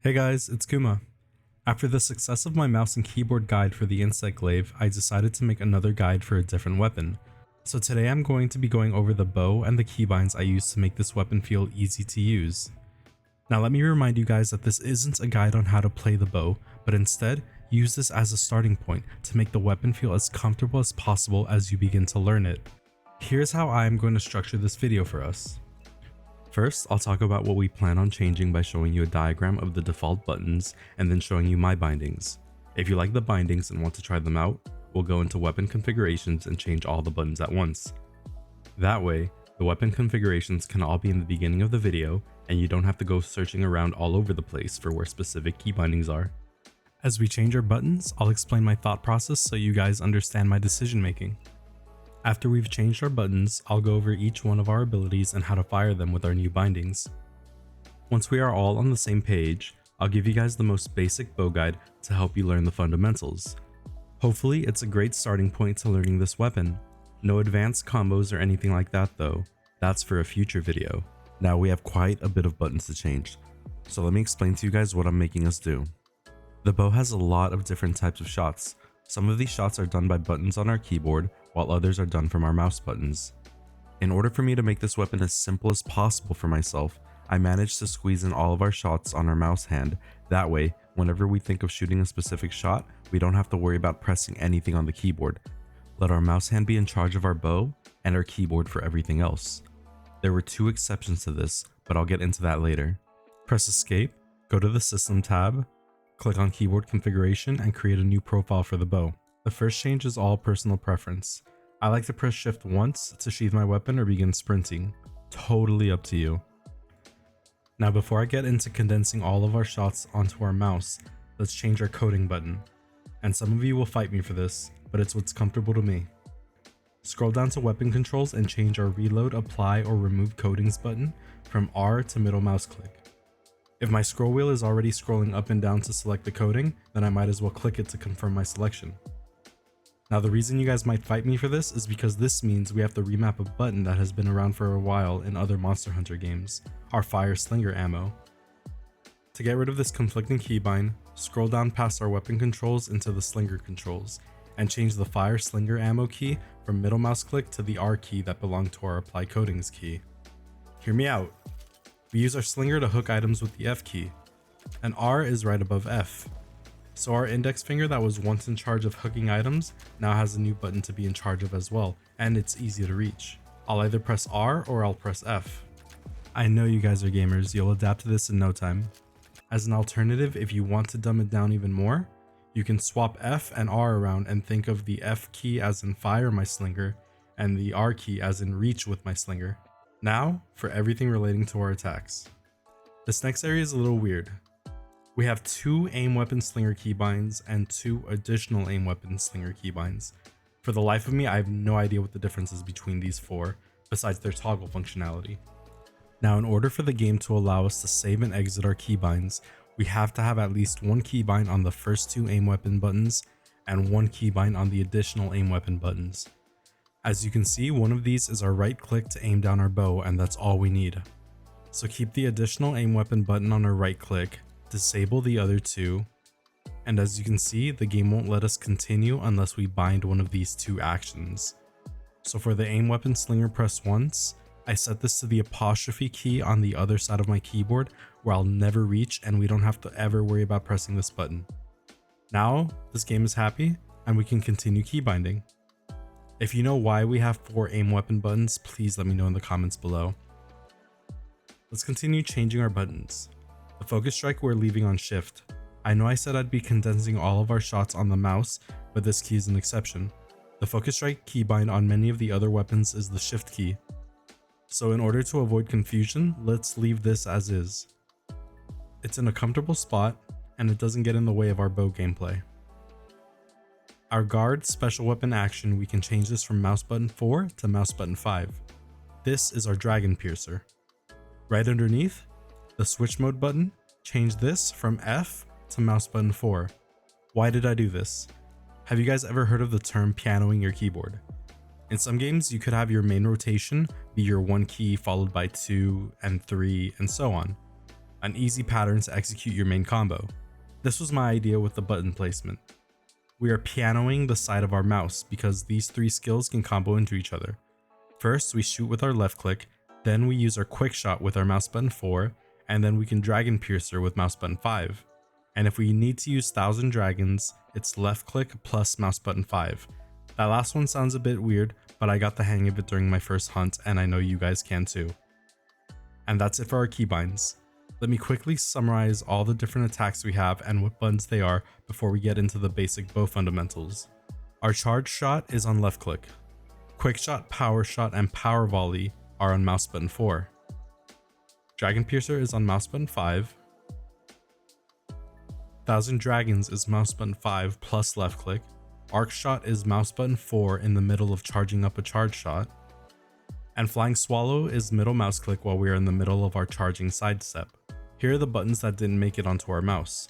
Hey guys, it's Kuma. After the success of my mouse and keyboard guide for the insect glaive, I decided to make another guide for a different weapon. So today I'm going to be going over the bow and the keybinds I use to make this weapon feel easy to use. Now let me remind you guys that this isn't a guide on how to play the bow, but instead use this as a starting point to make the weapon feel as comfortable as possible as you begin to learn it. Here's how I am going to structure this video for us. First, I'll talk about what we plan on changing by showing you a diagram of the default buttons and then showing you my bindings. If you like the bindings and want to try them out, we'll go into weapon configurations and change all the buttons at once. That way, the weapon configurations can all be in the beginning of the video and you don't have to go searching around all over the place for where specific key bindings are. As we change our buttons, I'll explain my thought process so you guys understand my decision making. After we've changed our buttons, I'll go over each one of our abilities and how to fire them with our new bindings. Once we are all on the same page, I'll give you guys the most basic bow guide to help you learn the fundamentals. Hopefully it's a great starting point to learning this weapon. No advanced combos or anything like that though, that's for a future video. Now we have quite a bit of buttons to change, so let me explain to you guys what I'm making us do. The bow has a lot of different types of shots. Some of these shots are done by buttons on our keyboard, while others are done from our mouse buttons. In order for me to make this weapon as simple as possible for myself, I managed to squeeze in all of our shots on our mouse hand. That way, whenever we think of shooting a specific shot, we don't have to worry about pressing anything on the keyboard. Let our mouse hand be in charge of our bow and our keyboard for everything else. There were two exceptions to this, but I'll get into that later. Press escape, go to the system tab, click on keyboard configuration and create a new profile for the bow. The first change is all personal preference. I like to press shift once to sheath my weapon or begin sprinting. Totally up to you. Now before I get into condensing all of our shots onto our mouse, let's change our coding button. And some of you will fight me for this, but it's what's comfortable to me. Scroll down to weapon controls and change our reload, apply, or remove codings button from R to middle mouse click. If my scroll wheel is already scrolling up and down to select the coding, then I might as well click it to confirm my selection. Now the reason you guys might fight me for this is because this means we have to remap a button that has been around for a while in other Monster Hunter games, our Fire Slinger ammo. To get rid of this conflicting keybind, scroll down past our weapon controls into the Slinger controls, and change the Fire Slinger ammo key from middle mouse click to the R key that belonged to our apply codings key. Hear me out. We use our slinger to hook items with the F key, and R is right above F. So our index finger that was once in charge of hooking items now has a new button to be in charge of as well, and it's easy to reach. I'll either press R or I'll press F. I know you guys are gamers, you'll adapt to this in no time. As an alternative, if you want to dumb it down even more, you can swap F and R around and think of the F key as in fire my slinger and the R key as in reach with my slinger. Now, for everything relating to our attacks. This next area is a little weird. We have two aim weapon slinger keybinds and two additional aim weapon slinger keybinds. For the life of me, I have no idea what the difference is between these four, besides their toggle functionality. Now, in order for the game to allow us to save and exit our keybinds, we have to have at least one keybind on the first two aim weapon buttons and one keybind on the additional aim weapon buttons. As you can see, one of these is our right click to aim down our bow, and that's all we need. So keep the additional aim weapon button on our right click, disable the other two, and as you can see, the game won't let us continue unless we bind one of these two actions. So for the aim weapon slinger press once, I set this to the apostrophe key on the other side of my keyboard where I'll never reach and we don't have to ever worry about pressing this button. Now, this game is happy and we can continue keybinding. If you know why we have 4 aim weapon buttons, please let me know in the comments below. Let's continue changing our buttons. The focus strike we're leaving on shift. I know I said I'd be condensing all of our shots on the mouse, but this key is an exception. The focus strike keybind on many of the other weapons is the shift key. So in order to avoid confusion, let's leave this as is. It's in a comfortable spot and it doesn't get in the way of our bow gameplay. Our guard special weapon action, we can change this from mouse button 4 to mouse button 5. This is our dragon piercer. Right underneath, the switch mode button, change this from F to mouse button 4. Why did I do this? Have you guys ever heard of the term pianoing your keyboard? In some games, you could have your main rotation be your 1 key followed by 2 and 3 and so on. an easy pattern to execute your main combo. This was my idea with the button placement. We are pianoing the side of our mouse because these three skills can combo into each other. First, we shoot with our left click, then we use our quick shot with our mouse button 4, and then we can dragon piercer with mouse button 5. And if we need to use 1000 dragons, it's left click plus mouse button 5. That last one sounds a bit weird, but I got the hang of it during my first hunt and I know you guys can too. And that's it for our keybinds. Let me quickly summarize all the different attacks we have and what buttons they are before we get into the basic bow fundamentals. Our charge shot is on left click. Quick shot, power shot, and power volley are on mouse button 4. Dragon piercer is on mouse button 5. 1000 dragons is mouse button 5 plus left click. Arc shot is mouse button 4 in the middle of charging up a charge shot. And flying swallow is middle mouse click while we are in the middle of our charging sidestep. Here are the buttons that didn't make it onto our mouse.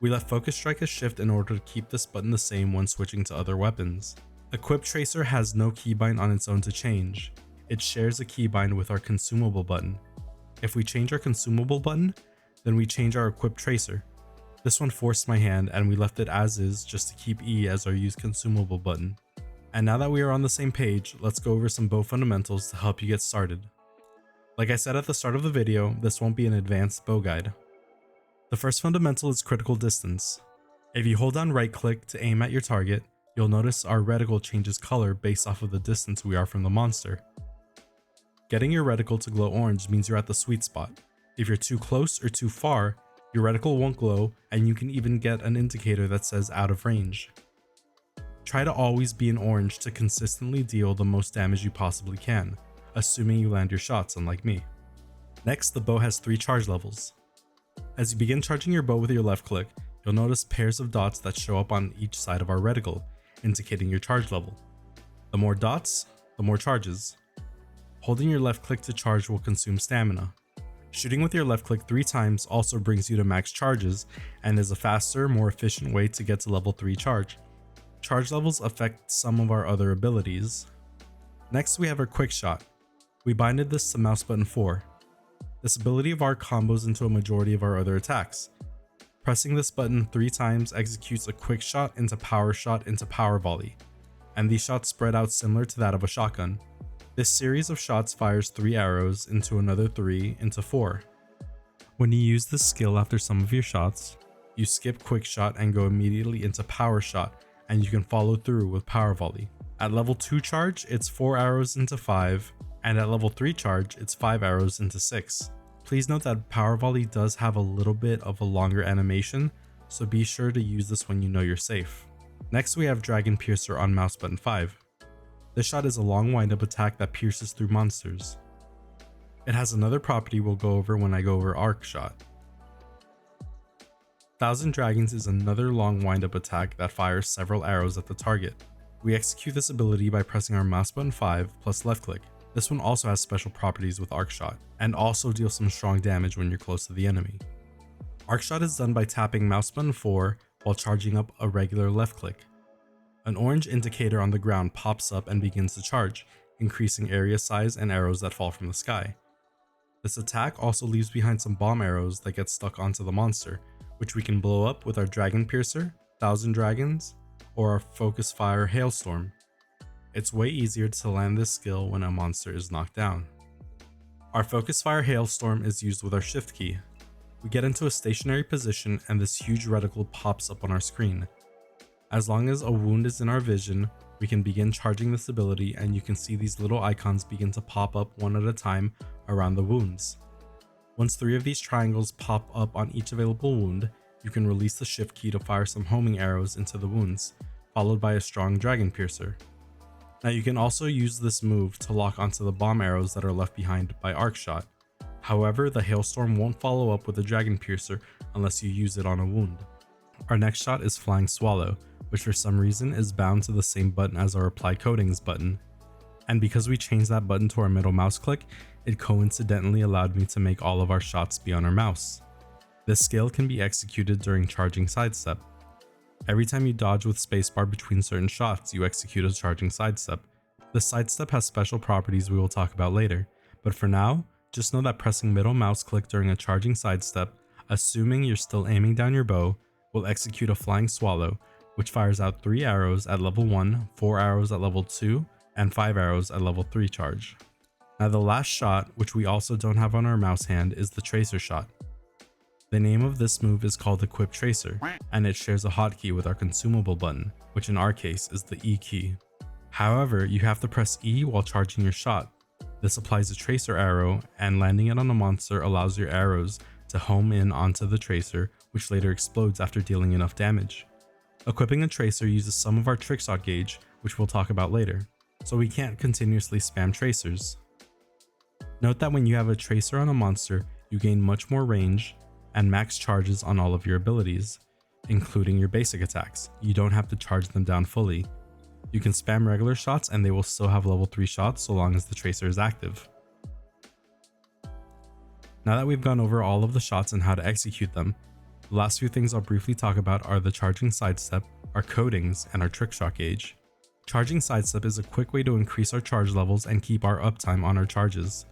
We left focus strike as shift in order to keep this button the same when switching to other weapons. Equip tracer has no keybind on its own to change. It shares a keybind with our consumable button. If we change our consumable button, then we change our equip tracer. This one forced my hand and we left it as is just to keep E as our use consumable button. And now that we are on the same page, let's go over some bow fundamentals to help you get started. Like I said at the start of the video, this won't be an advanced bow guide. The first fundamental is critical distance. If you hold down right click to aim at your target, you'll notice our reticle changes color based off of the distance we are from the monster. Getting your reticle to glow orange means you're at the sweet spot. If you're too close or too far, your reticle won't glow and you can even get an indicator that says out of range. Try to always be in orange to consistently deal the most damage you possibly can, assuming you land your shots unlike me. Next, the bow has 3 charge levels. As you begin charging your bow with your left click, you'll notice pairs of dots that show up on each side of our reticle, indicating your charge level. The more dots, the more charges. Holding your left click to charge will consume stamina. Shooting with your left click 3 times also brings you to max charges and is a faster, more efficient way to get to level 3 charge. Charge levels affect some of our other abilities. Next we have our quick shot. We binded this to mouse button 4. This ability of our combos into a majority of our other attacks. Pressing this button 3 times executes a quick shot into power volley, and these shots spread out similar to that of a shotgun. This series of shots fires 3 arrows into another 3 into 4. When you use this skill after some of your shots, you skip quick shot and go immediately into power shot, and you can follow through with power volley. At level 2 charge, it's 4 arrows into 5, and at level 3 charge, it's 5 arrows into 6. Please note that power volley does have a little bit of a longer animation, so be sure to use this when you know you're safe. Next we have dragon piercer on mouse button 5. This shot is a long windup attack that pierces through monsters. It has another property we'll go over when I go over arc shot. 1000 dragons is another long windup attack that fires several arrows at the target. We execute this ability by pressing our mouse button 5 plus left click. This one also has special properties with arc shot, and also deals some strong damage when you're close to the enemy. Arc shot is done by tapping mouse button 4 while charging up a regular left click. An orange indicator on the ground pops up and begins to charge, increasing area size and arrows that fall from the sky. This attack also leaves behind some bomb arrows that get stuck onto the monster, which we can blow up with our dragon piercer, 1000 dragons, or our focus fire hailstorm. It's way easier to land this skill when a monster is knocked down. Our focus fire hailstorm is used with our shift key. We get into a stationary position and this huge reticle pops up on our screen. As long as a wound is in our vision, we can begin charging this ability and you can see these little icons begin to pop up one at a time around the wounds. Once 3 of these triangles pop up on each available wound, you can release the shift key to fire some homing arrows into the wounds, followed by a strong dragon piercer. Now you can also use this move to lock onto the bomb arrows that are left behind by arc shot. However, the hailstorm won't follow up with a dragon piercer unless you use it on a wound. Our next shot is flying swallow, which for some reason is bound to the same button as our apply coatings button. And because we changed that button to our middle mouse click, it coincidentally allowed me to make all of our shots be on our mouse. This skill can be executed during charging sidestep. Every time you dodge with spacebar between certain shots, you execute a charging sidestep. The sidestep has special properties we will talk about later, but for now, Just know that pressing middle mouse click during a charging sidestep, assuming you're still aiming down your bow, will execute a flying swallow, which fires out 3 arrows at level 1, 4 arrows at level 2, and 5 arrows at level 3 charge. Now the last shot, which we also don't have on our mouse hand, is the tracer shot. The name of this move is called Equip Tracer, and it shares a hotkey with our consumable button, which in our case is the E key. However, you have to press E while charging your shot. This applies a tracer arrow, and landing it on a monster allows your arrows to home in onto the tracer, which later explodes after dealing enough damage. Equipping a tracer uses some of our Trickshot Gauge, which we'll talk about later, so we can't continuously spam tracers. Note that when you have a tracer on a monster, you gain much more range and max charges on all of your abilities, including your basic attacks. You don't have to charge them down fully. You can spam regular shots and they will still have level 3 shots so long as the tracer is active. Now that we've gone over all of the shots and how to execute them, the last few things I'll briefly talk about are the charging sidestep, our coatings, and our Trickshot Gauge. Charging sidestep is a quick way to increase our charge levels and keep our uptime on our charges.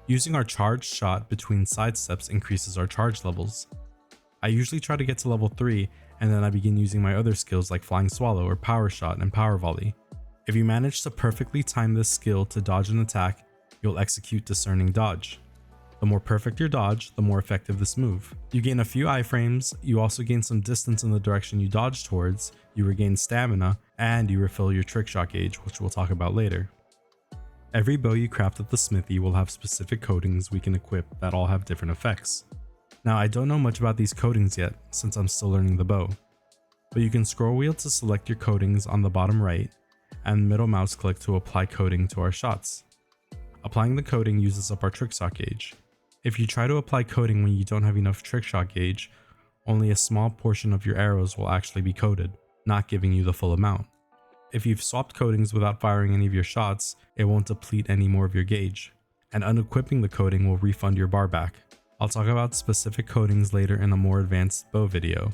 Using our charged shot between sidesteps increases our charge levels. I usually try to get to level 3 and then I begin using my other skills like Flying Swallow or Power Shot and Power Volley. If you manage to perfectly time this skill to dodge an attack, you'll execute Discerning Dodge. The more perfect your dodge, the more effective this move. You gain a few iframes, you also gain some distance in the direction you dodge towards, you regain stamina, and you refill your Trickshot Gauge, which we'll talk about later. Every bow you craft at the smithy will have specific coatings we can equip that all have different effects. Now I don't know much about these coatings yet since I'm still learning the bow, but you can scroll wheel to select your coatings on the bottom right and middle mouse click to apply coating to our shots. Applying the coating uses up our Trickshot Gauge. If you try to apply coating when you don't have enough Trickshot Gauge, only a small portion of your arrows will actually be coated, not giving you the full amount. If you've swapped coatings without firing any of your shots, it won't deplete any more of your gauge, and unequipping the coating will refund your bar back. I'll talk about specific coatings later in a more advanced bow video.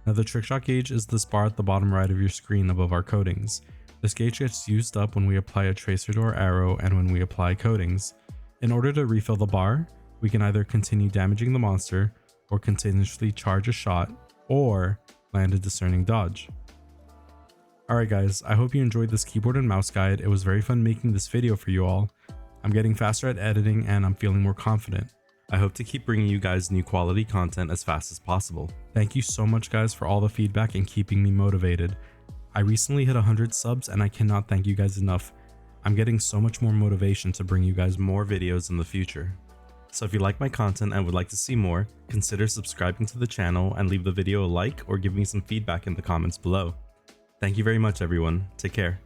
Now the Trickshot Gauge is this bar at the bottom right of your screen above our coatings. This gauge gets used up when we apply a tracer to our arrow and when we apply coatings. In order to refill the bar, we can either continue damaging the monster, or continuously charge a shot, or land a Discerning Dodge. Alright guys, I hope you enjoyed this keyboard and mouse guide. It was very fun making this video for you all. I'm getting faster at editing and I'm feeling more confident. I hope to keep bringing you guys new quality content as fast as possible. Thank you so much guys for all the feedback and keeping me motivated. I recently hit 100 subs and I cannot thank you guys enough. I'm getting so much more motivation to bring you guys more videos in the future. So if you like my content and would like to see more, consider subscribing to the channel and leave the video a like or give me some feedback in the comments below. Thank you very much everyone, take care.